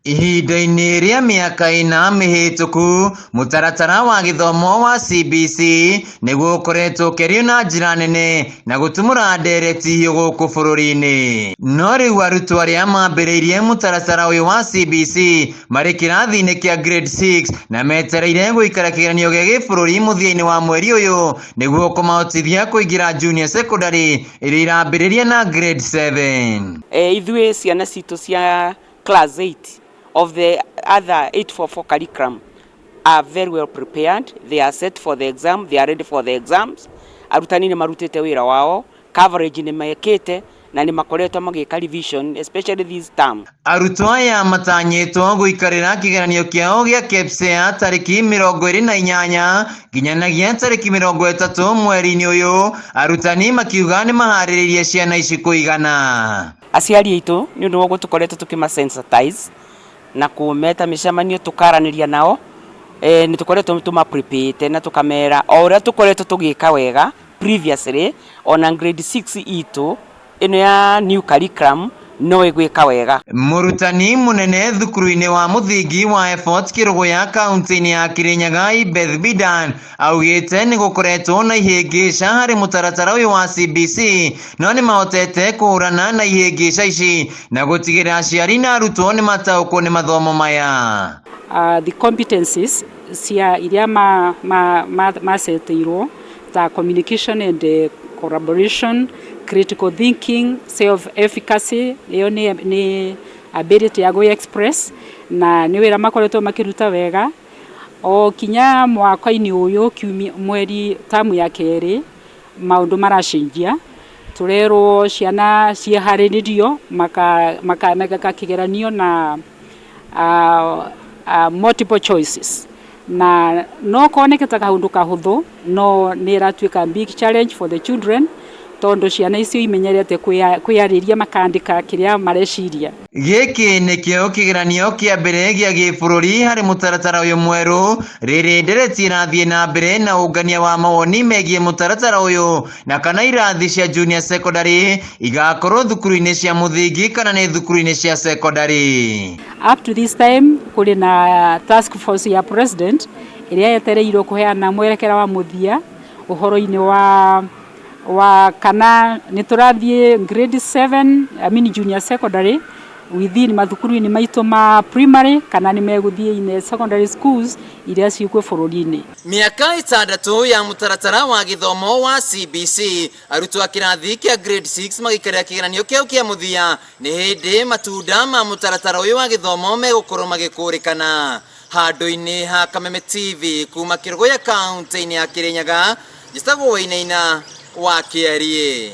Ihinda-inĩ rĩa mĩaka 4 mĩhĩtũku, mutaratara wa githomo wa CBC niguo ũkoretwo ũkĩario na njĩra nene na gũtumũra ndereti gũkũ bũrũri-inĩ. No rĩu arutwo arĩa mambĩrĩirie mutaratara ũyũ wa CBC marĩ kĩrathi-inĩ kĩa grade 6 na metereire gũikara kĩgeranio gĩa gĩbũrũri mũthia-inĩ wa mweri ũyũ nĩguo kũmahotithia kũingĩra junior secondary ĩrĩa irambĩrĩria na grade 7. Ithuĩ ciana citũ cia class 8 of the other 844 curriculum are very well prepared. They are set for the exam. They are ready for the exams. Arutani nimarutite wira wao, coverage nimekete na nimakoretwo magĩka revision especially this term. Arutwo aya matanyĩtwo guikarira kigeranio kĩao gĩa Kepsea tarĩki 28 nginyanagia tarĩki 30 mweri-ini ũyũ. Arutani makiuga nĩ maharĩrĩirie ciana ici kuigana. Aciari aitũ nĩ ũndũ wa gũtũkoretwo tũkĩmasensitize na kumeta mĩcemanio tukaranĩria nao, nĩ tũkoretwo tũmaprepare na tukamera o ũrĩa tũkoretwo tũgĩka wega previously ona grade 6 itũ ĩno ya new curriculum no ĩgwĩka wega. Mũrutani mũnene thukuru-inĩ wa mũthingi wa Effort Kĩrũgũya kaunti-inĩ ya Kirinyaga Beth Bidan augĩte nĩ gũkoretwo na ihĩngĩca harĩ mutaratara ũyũ wa CBC no nĩ mahotete kũhũrana na ihĩngĩca ici na gũtigĩrĩra aciari na arutwo nĩ mataũkwo nĩ mathomo maya. The competencies cia iria maceteirwo ta communication and collaboration, critical thinking, self-efficacy, iyo ni ability ya express na ni wira makoretwo makiruta wega o kinya mwaka-ini uyu mweri tamu ya keri maundu maracenjia turerwo ciana ciharĩrĩrio maka kigeranio na multiple choices na no koneketa kaundu kahuthu no ni ratuika big challenge for the children tondu ciana icio imenyerete kwihariria makandika kiria mareciria. Gĩkĩ nĩkĩo kĩgeranio kĩa mbere gĩa gĩbũrũri harĩ mutaratara ũyũ mwerũ. Rĩrĩ ndereti irathiĩ na mbere na ũngania wa mawoni megiĩ mutaratara ũyũ na kana irathi cia junior secondary igakorwo thukuru-inĩ cia mũthingi kana nĩ thukuru-inĩ cia secondary. Up to this time kũrĩ na task force ya president ĩrĩa yetereirwo kũheana mwerekera wa muthia ũhoro-inĩ wa kana niturathie grade 7 junior secondary within mathukuru-inĩ maitũ ma primary kana nĩ megũthie in secondary schools iria ciĩkuo bũrũri-inĩ. Mĩaka 6 ya mutaratara wa githomo wa CBC arutwo a kirathi kĩa grade 6 magĩikarĩra kĩgeranio kĩu kĩa mũthia nĩ hĩndĩ matunda ma mutaratara ũyũ wa githomo megũkorwo magĩkũrĩkana. Handũ-inĩ ha Kameme TV kuma Kĩrũgũya kaunti-inĩ ya Kirinyaga, njĩtagwo Wainaina wa Kigeranio.